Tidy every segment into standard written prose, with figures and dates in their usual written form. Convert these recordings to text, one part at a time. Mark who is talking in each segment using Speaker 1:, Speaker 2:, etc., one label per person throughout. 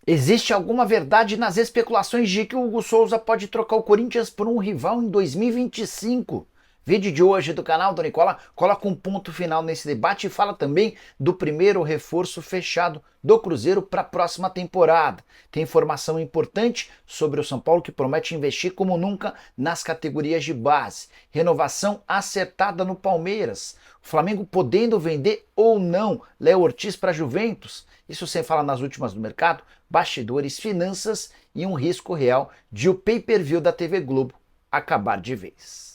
Speaker 1: Existe alguma verdade nas especulações de que o Hugo Souza pode trocar o Corinthians por um rival em 2025? Vídeo de hoje do canal do Nicola coloca um ponto final nesse debate e fala também do primeiro reforço fechado do Cruzeiro para a próxima temporada. Tem informação importante sobre o São Paulo que promete investir como nunca nas categorias de base. Renovação acertada no Palmeiras. O Flamengo podendo vender ou não Léo Ortiz para a Juventus. Isso sem falar nas últimas do mercado, bastidores, finanças e um risco real de o pay-per-view da TV Globo acabar de vez.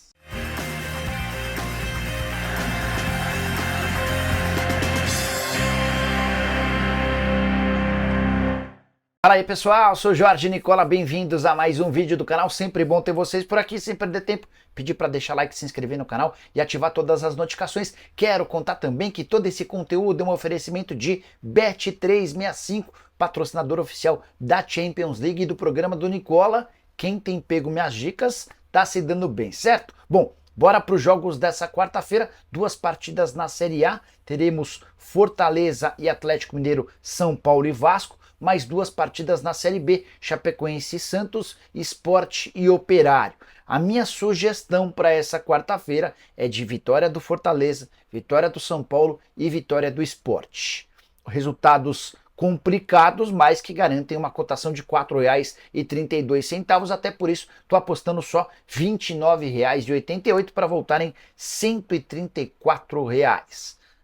Speaker 1: Fala aí pessoal, sou Jorge Nicola, bem-vindos a mais um vídeo do canal, sempre bom ter vocês por aqui, sem perder tempo, pedir para deixar like, se inscrever no canal e ativar todas as notificações. Quero contar também que todo esse conteúdo é um oferecimento de Bet365, patrocinador oficial da Champions League e do programa do Nicola. Quem tem pego minhas dicas tá se dando bem, certo? Bom, bora para os jogos dessa quarta-feira, duas partidas na Série A, teremos Fortaleza e Atlético Mineiro, São Paulo e Vasco, mais duas partidas na Série B, Chapecoense e Santos, Sport e Operário. A minha sugestão para essa quarta-feira é de vitória do Fortaleza, vitória do São Paulo e vitória do Sport. Resultados complicados, mas que garantem uma cotação de R$ 4,32, até por isso estou apostando só R$ 29,88 para voltar em R$ 134.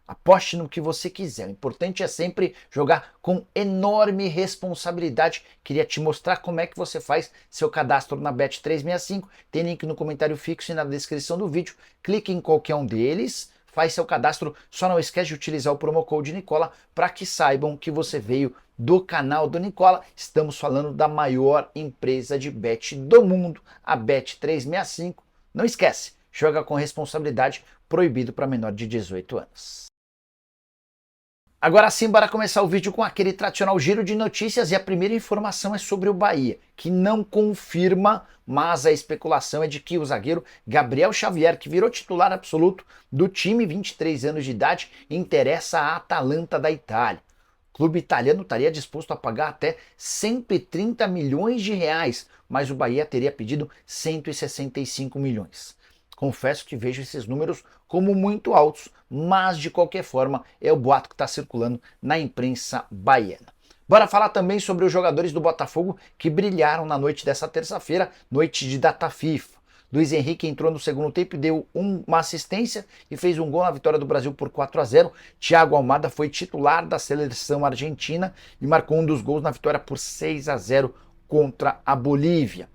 Speaker 1: Aposte no que você quiser. O importante é sempre jogar com enorme responsabilidade. Queria te mostrar como é que você faz seu cadastro na Bet365. Tem link no comentário fixo e na descrição do vídeo. Clique em qualquer um deles, faz seu cadastro. Só não esquece de utilizar o promo code Nicola para que saibam que você veio do canal do Nicola. Estamos falando da maior empresa de bet do mundo, a Bet365. Não esquece, joga com responsabilidade, proibido para menor de 18 anos. Agora sim, bora começar o vídeo com aquele tradicional giro de notícias e a primeira informação é sobre o Bahia, que não confirma, mas a especulação é de que o zagueiro Gabriel Xavier, que virou titular absoluto do time, 23 anos de idade, interessa a Atalanta da Itália. O clube italiano estaria disposto a pagar até 130 milhões de reais, mas o Bahia teria pedido 165 milhões. Confesso que vejo esses números como muito altos, mas de qualquer forma é o boato que está circulando na imprensa baiana. Bora falar também sobre os jogadores do Botafogo que brilharam na noite dessa terça-feira, noite de data FIFA. Luiz Henrique entrou no segundo tempo e deu uma assistência e fez um gol na vitória do Brasil por 4-0. Thiago Almada foi titular da seleção argentina e marcou um dos gols na vitória por 6-0 contra a Bolívia.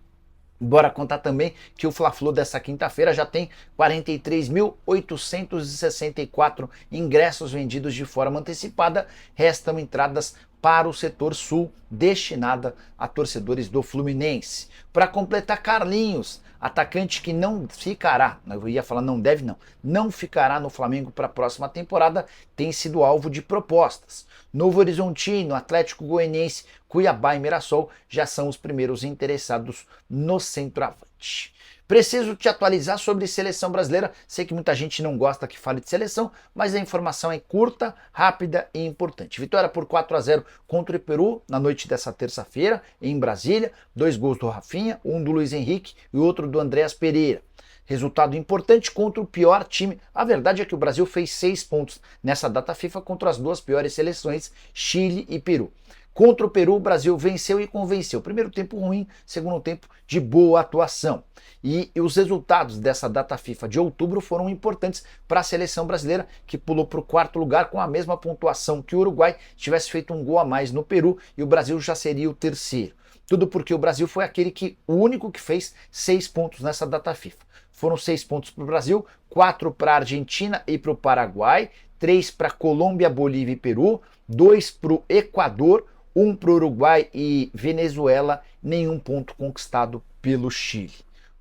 Speaker 1: Bora contar também que o Fla-Flu dessa quinta-feira já tem 43.864 ingressos vendidos de forma antecipada. Restam entradas para o setor sul, destinada a torcedores do Fluminense. Para completar, Carlinhos, atacante que não ficará, eu ia falar não deve não ficará no Flamengo para a próxima temporada, tem sido alvo de propostas. Novo Horizontino, Atlético Goianiense, Cuiabá e Mirassol já são os primeiros interessados no centroavante. Preciso te atualizar sobre seleção brasileira. Sei que muita gente não gosta que fale de seleção, mas a informação é curta, rápida e importante. Vitória por 4-0 contra o Peru na noite dessa terça-feira em Brasília. 2 gols do Rafinha, um do Luiz Henrique e outro do Andréas Pereira. Resultado importante contra o pior time. A verdade é que o Brasil fez 6 pontos nessa data FIFA contra as duas piores seleções, Chile e Peru. Contra o Peru, o Brasil venceu e convenceu. Primeiro tempo ruim, segundo tempo de boa atuação. E os resultados dessa data FIFA de outubro foram importantes para a seleção brasileira, que pulou para o 4º lugar com a mesma pontuação que o Uruguai, tivesse feito um gol a mais no Peru e o Brasil já seria o 3º. Tudo porque o Brasil foi o único que fez 6 pontos nessa data FIFA. Foram 6 pontos para o Brasil, 4 para a Argentina e para o Paraguai, 3 para Colômbia, Bolívia e Peru, 2 para o Equador, 1 para o Uruguai e Venezuela, nenhum ponto conquistado pelo Chile.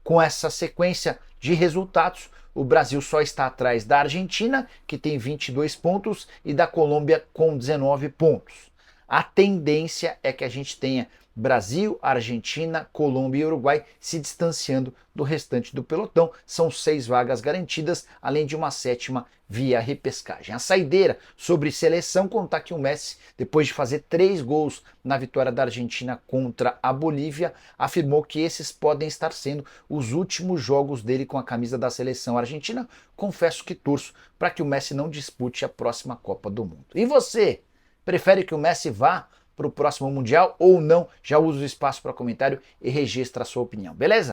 Speaker 1: Com essa sequência de resultados, o Brasil só está atrás da Argentina, que tem 22 pontos, e da Colômbia com 19 pontos. A tendência é que a gente tenha Brasil, Argentina, Colômbia e Uruguai se distanciando do restante do pelotão. São 6 vagas garantidas, além de uma 7ª via repescagem. A saideira sobre seleção contar que o Messi, depois de fazer 3 gols na vitória da Argentina contra a Bolívia, afirmou que esses podem estar sendo os últimos jogos dele com a camisa da seleção argentina. Confesso que torço para que o Messi não dispute a próxima Copa do Mundo. E você? Prefere que o Messi vá para o próximo Mundial ou não? Já usa o espaço para comentário e registra a sua opinião, beleza?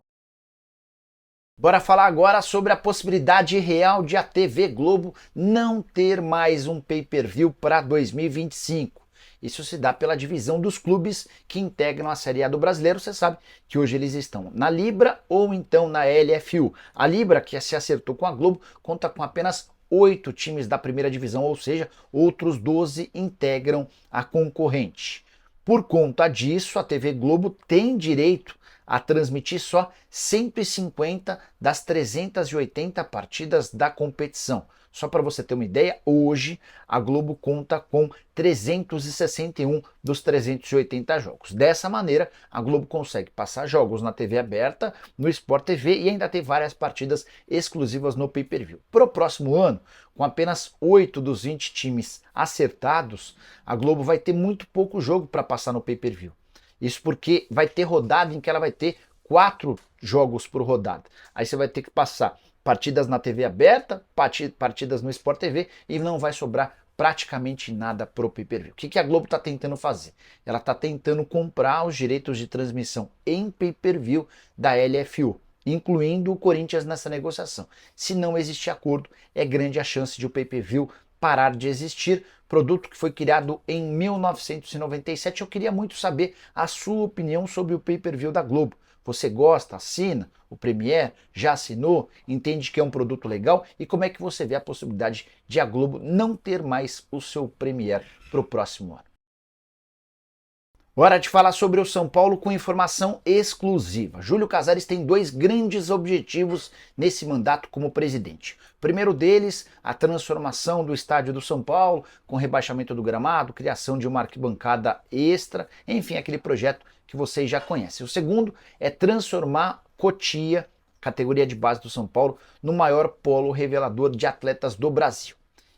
Speaker 1: Bora falar agora sobre a possibilidade real de a TV Globo não ter mais um pay-per-view para 2025. Isso se dá pela divisão dos clubes que integram a Série A do Brasileiro. Você sabe que hoje eles estão na Libra ou então na LFU. A Libra, que se acertou com a Globo, conta com apenas 8 times da primeira divisão, ou seja, outros 12 integram a concorrente. Por conta disso, a TV Globo tem direito a transmitir só 150 das 380 partidas da competição. Só para você ter uma ideia, hoje a Globo conta com 361 dos 380 jogos. Dessa maneira, a Globo consegue passar jogos na TV aberta, no Sport TV e ainda ter várias partidas exclusivas no pay-per-view. Para o próximo ano, com apenas 8 dos 20 times acertados, a Globo vai ter muito pouco jogo para passar no pay-per-view. Isso porque vai ter rodada em que ela vai ter 4 jogos por rodada. Aí você vai ter que passar partidas na TV aberta, partidas no Sport TV e não vai sobrar praticamente nada pro pay-per-view. O que a Globo está tentando fazer? Ela está tentando comprar os direitos de transmissão em pay-per-view da LFU, incluindo o Corinthians nessa negociação. Se não existir acordo, é grande a chance de o pay-per-view parar de existir. Produto que foi criado em 1997. Eu queria muito saber a sua opinião sobre o pay-per-view da Globo. Você gosta, assina o Premiere, já assinou, entende que é um produto legal? E como é que você vê a possibilidade de a Globo não ter mais o seu Premiere para o próximo ano? Hora de falar sobre o São Paulo com informação exclusiva. Júlio Casares tem 2 grandes objetivos nesse mandato como presidente. O primeiro deles, a transformação do estádio do São Paulo, com rebaixamento do gramado, criação de uma arquibancada extra, enfim, aquele projeto que vocês já conhecem. O segundo é transformar Cotia, categoria de base do São Paulo, no maior polo revelador de atletas do Brasil.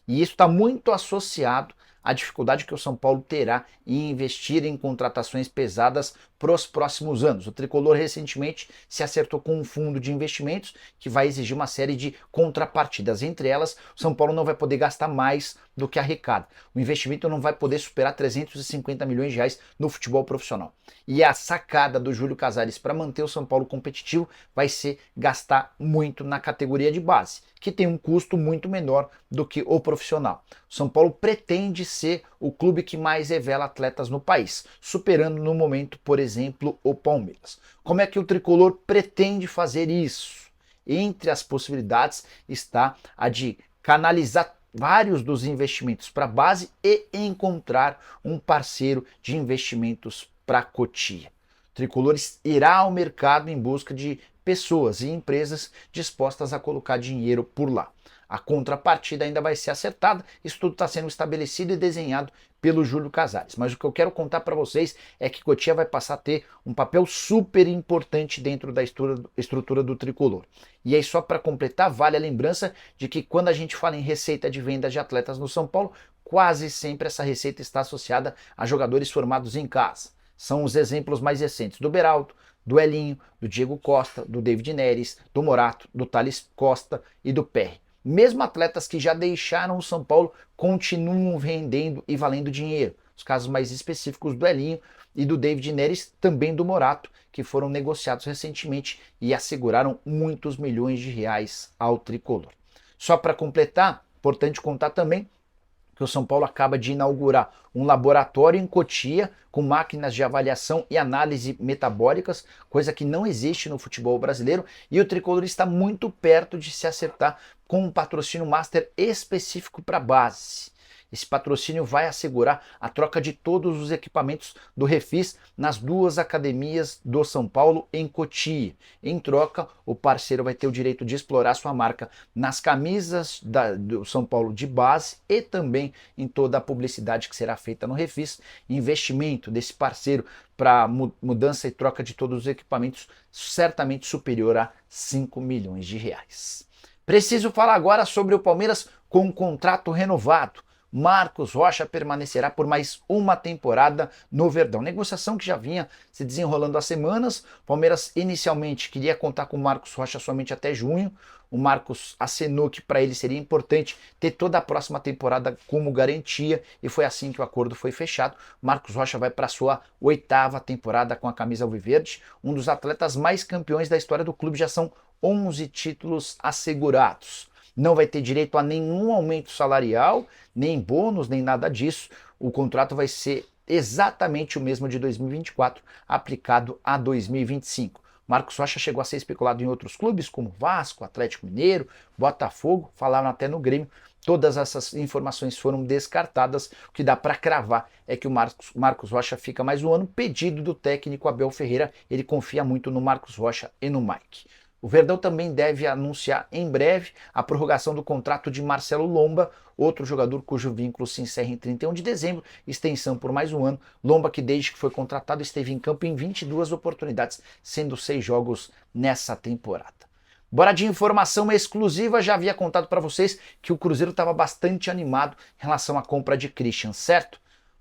Speaker 1: E isso está muito associado a dificuldade que o São Paulo terá em investir em contratações pesadas para os próximos anos. O Tricolor recentemente se acertou com um fundo de investimentos que vai exigir uma série de contrapartidas. Entre elas, o São Paulo não vai poder gastar mais do que arrecada. O investimento não vai poder superar 350 milhões de reais no futebol profissional. E a sacada do Júlio Casares para manter o São Paulo competitivo vai ser gastar muito na categoria de base, que tem um custo muito menor do que o profissional. O São Paulo pretende ser o clube que mais revela atletas no país, superando no momento, por exemplo, o Palmeiras. Como é que o Tricolor pretende fazer isso? Entre as possibilidades está a de canalizar vários dos investimentos para a base e encontrar um parceiro de investimentos para a Cotia. O Tricolor irá ao mercado em busca de pessoas e empresas dispostas a colocar dinheiro por lá. A contrapartida ainda vai ser acertada, isso tudo está sendo estabelecido e desenhado pelo Júlio Casares. Mas o que eu quero contar para vocês é que Cotia vai passar a ter um papel super importante dentro da estrutura do Tricolor. E aí, só para completar, vale a lembrança de que quando a gente fala em receita de venda de atletas no São Paulo, quase sempre essa receita está associada a jogadores formados em casa. São os exemplos mais recentes do Beraldo, do Elinho, do Diego Costa, do David Neres, do Morato, do Thales Costa e do Perry. Mesmo atletas que já deixaram o São Paulo continuam vendendo e valendo dinheiro. Os casos mais específicos do Elinho e do David Neres, também do Morato, que foram negociados recentemente e asseguraram muitos milhões de reais ao Tricolor. Só para completar, importante contar também que o São Paulo acaba de inaugurar um laboratório em Cotia com máquinas de avaliação e análise metabólicas, coisa que não existe no futebol brasileiro, e o Tricolor está muito perto de se acertar com um patrocínio master específico para a base. Esse patrocínio vai assegurar a troca de todos os equipamentos do Refis nas duas academias do São Paulo em Cotia. Em troca, o parceiro vai ter o direito de explorar sua marca nas camisas do São Paulo de base e também em toda a publicidade que será feita no Refis. Investimento desse parceiro para mudança e troca de todos os equipamentos certamente superior a 5 milhões de reais. Preciso falar agora sobre o Palmeiras com um contrato renovado. Marcos Rocha permanecerá por mais uma temporada no Verdão. Negociação que já vinha se desenrolando há semanas. O Palmeiras inicialmente queria contar com o Marcos Rocha somente até junho. O Marcos acenou que para ele seria importante ter toda a próxima temporada como garantia e foi assim que o acordo foi fechado. Marcos Rocha vai para sua 8ª temporada com a camisa alviverde, um dos atletas mais campeões da história do clube, já são 11 títulos assegurados. Não vai ter direito a nenhum aumento salarial, nem bônus, nem nada disso. O contrato vai ser exatamente o mesmo de 2024, aplicado a 2025. Marcos Rocha chegou a ser especulado em outros clubes, como Vasco, Atlético Mineiro, Botafogo, falaram até no Grêmio. Todas essas informações foram descartadas. O que dá para cravar é que o Marcos Rocha fica mais um ano, pedido do técnico Abel Ferreira. Ele confia muito no Marcos Rocha e no Mike. O Verdão também deve anunciar em breve a prorrogação do contrato de Marcelo Lomba, outro jogador cujo vínculo se encerra em 31 de dezembro, extensão por mais um ano. Lomba, que desde que foi contratado esteve em campo em 22 oportunidades, sendo 6 jogos nessa temporada. Bora de informação exclusiva, já havia contado para vocês que o Cruzeiro estava bastante animado em relação à compra de Christian, certo?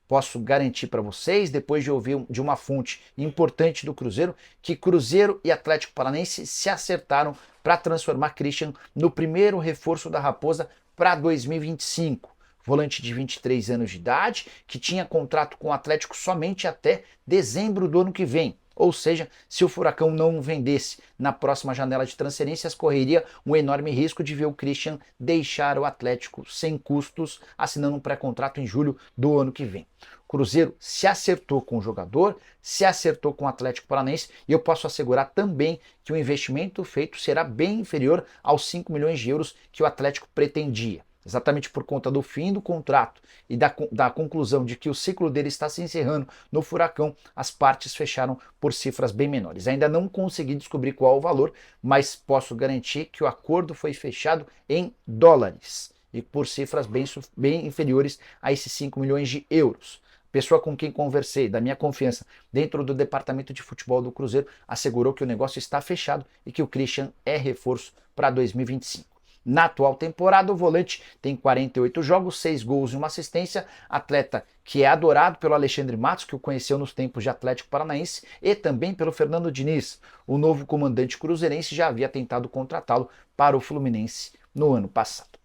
Speaker 1: Posso garantir para vocês, depois de ouvir de uma fonte importante do Cruzeiro, que Cruzeiro e Atlético Paranaense se acertaram para transformar Christian no primeiro reforço da Raposa para 2025. Volante de 23 anos de idade, que tinha contrato com o Atlético somente até dezembro do ano que vem. Ou seja, se o Furacão não vendesse na próxima janela de transferências, correria um enorme risco de ver o Christian deixar o Atlético sem custos, assinando um pré-contrato em julho do ano que vem. O Cruzeiro se acertou com o jogador, se acertou com o Atlético Paranaense e eu posso assegurar também que o investimento feito será bem inferior aos 5 milhões de euros que o Atlético pretendia. Exatamente por conta do fim do contrato e da conclusão de que o ciclo dele está se encerrando no Furacão, as partes fecharam por cifras bem menores. Ainda não consegui descobrir qual o valor, mas posso garantir que o acordo foi fechado em dólares e por cifras bem inferiores a esses 5 milhões de euros. A pessoa com quem conversei, da minha confiança, dentro do departamento de futebol do Cruzeiro, assegurou que o negócio está fechado e que o Christian é reforço para 2025. Na atual temporada, o volante tem 48 jogos, 6 gols e uma assistência, atleta que é adorado pelo Alexandre Matos, que o conheceu nos tempos de Atlético Paranaense, e também pelo Fernando Diniz. O novo comandante cruzeirense já havia tentado contratá-lo para o Fluminense no ano passado.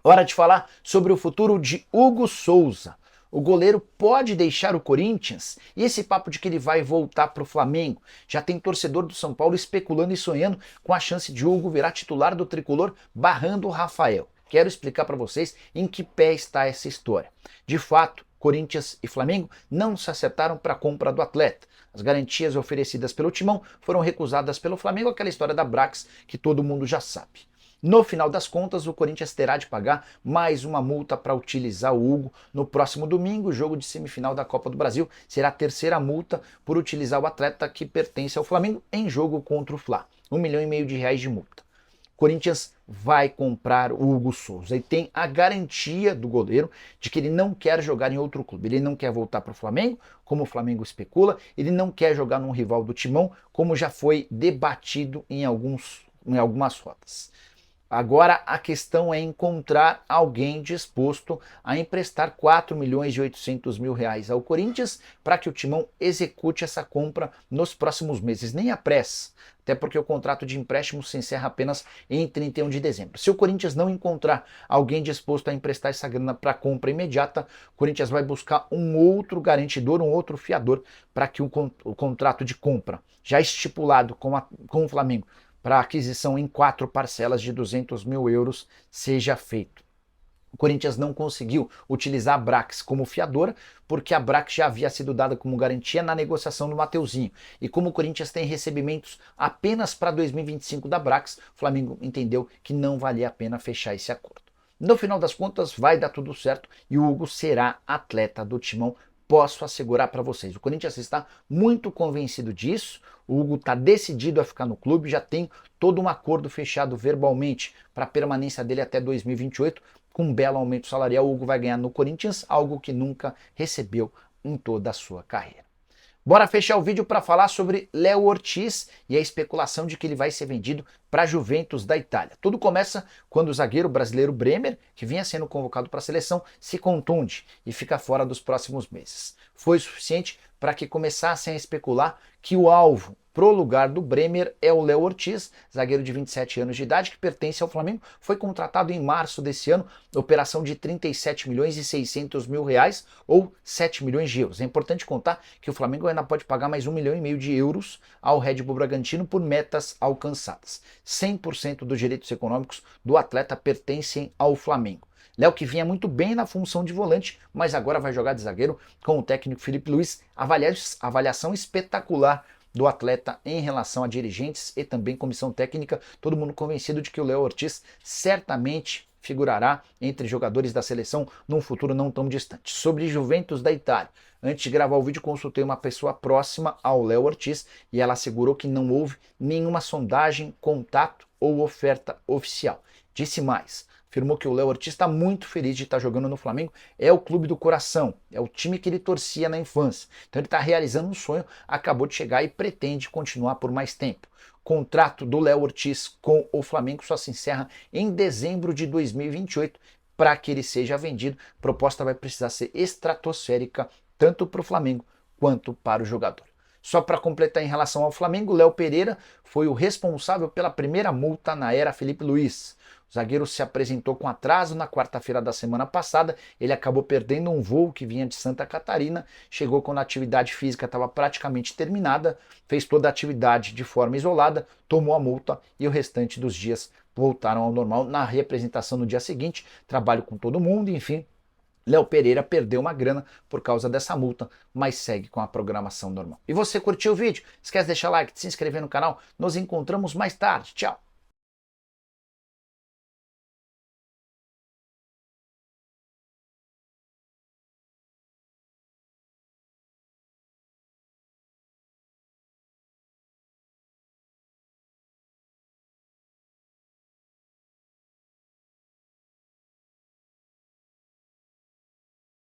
Speaker 1: Hora de falar sobre o futuro de Hugo Souza. O goleiro pode deixar o Corinthians? E esse papo de que ele vai voltar para o Flamengo? Já tem torcedor do São Paulo especulando e sonhando com a chance de Hugo virar titular do tricolor, barrando o Rafael. Quero explicar para vocês em que pé está essa história. De fato, Corinthians e Flamengo não se acertaram para a compra do atleta. As garantias oferecidas pelo Timão foram recusadas pelo Flamengo, aquela história da Brax que todo mundo já sabe. No final das contas, o Corinthians terá de pagar mais uma multa para utilizar o Hugo no próximo domingo, jogo de semifinal da Copa do Brasil. Será a terceira multa por utilizar o atleta que pertence ao Flamengo em jogo contra o Fla. R$1,5 milhão de multa. O Corinthians vai comprar o Hugo Souza e tem a garantia do goleiro de que ele não quer jogar em outro clube. Ele não quer voltar para o Flamengo, como o Flamengo especula. Ele não quer jogar num rival do Timão, como já foi debatido em algumas rodas. Agora a questão é encontrar alguém disposto a emprestar R$4,8 milhões ao Corinthians para que o Timão execute essa compra nos próximos meses. Nem apressa, até porque o contrato de empréstimo se encerra apenas em 31 de dezembro. Se o Corinthians não encontrar alguém disposto a emprestar essa grana para compra imediata, o Corinthians vai buscar um outro garantidor, um outro fiador para que o contrato de compra, já estipulado com o Flamengo, para aquisição em 4 parcelas de €200 mil seja feito. O Corinthians não conseguiu utilizar a Brax como fiadora, porque a Brax já havia sido dada como garantia na negociação do Mateuzinho. E como o Corinthians tem recebimentos apenas para 2025 da Brax, o Flamengo entendeu que não valia a pena fechar esse acordo. No final das contas, vai dar tudo certo e o Hugo será atleta do Timão. Posso assegurar para vocês. O Corinthians está muito convencido disso. O Hugo está decidido a ficar no clube, já tem todo um acordo fechado verbalmente para a permanência dele até 2028. Com um belo aumento salarial, o Hugo vai ganhar no Corinthians, algo que nunca recebeu em toda a sua carreira. Bora fechar o vídeo para falar sobre Léo Ortiz e a especulação de que ele vai ser vendido para a Juventus da Itália. Tudo começa quando o zagueiro brasileiro Bremer, que vinha sendo convocado para a seleção, se contunde e fica fora dos próximos meses. Foi suficiente para que começassem a especular que o alvo pro lugar do Bremer é o Léo Ortiz, zagueiro de 27 anos de idade, que pertence ao Flamengo, foi contratado em março desse ano, operação de 37 milhões e 600 mil reais ou 7 milhões de euros. É importante contar que o Flamengo ainda pode pagar mais 1,5 milhão de euros ao Red Bull Bragantino por metas alcançadas. 100% dos direitos econômicos do atleta pertencem ao Flamengo. Léo, que vinha muito bem na função de volante, mas agora vai jogar de zagueiro com o técnico Felipe Luiz. Avaliação espetacular do atleta em relação a dirigentes e também comissão técnica, todo mundo convencido de que o Léo Ortiz certamente figurará entre jogadores da seleção num futuro não tão distante. Sobre Juventus da Itália, antes de gravar o vídeo consultei uma pessoa próxima ao Léo Ortiz e ela assegurou que não houve nenhuma sondagem, contato ou oferta oficial. Disse mais, afirmou que o Léo Ortiz está muito feliz de estar jogando no Flamengo, é o clube do coração, é o time que ele torcia na infância. Então ele está realizando um sonho, acabou de chegar e pretende continuar por mais tempo. Contrato do Léo Ortiz com o Flamengo só se encerra em dezembro de 2028. Para que ele seja vendido, a proposta vai precisar ser estratosférica, tanto para o Flamengo quanto para o jogador. Só para completar em relação ao Flamengo, Léo Pereira foi o responsável pela primeira multa na era Felipe Luiz. O zagueiro se apresentou com atraso na quarta-feira da semana passada, ele acabou perdendo um voo que vinha de Santa Catarina, chegou quando a atividade física estava praticamente terminada, fez toda a atividade de forma isolada, tomou a multa e o restante dos dias voltaram ao normal. Na representação no dia seguinte, trabalho com todo mundo, enfim, Léo Pereira perdeu uma grana por causa dessa multa, mas segue com a programação normal. E você curtiu o vídeo? Esquece de deixar like, de se inscrever no canal. Nos encontramos mais tarde. Tchau!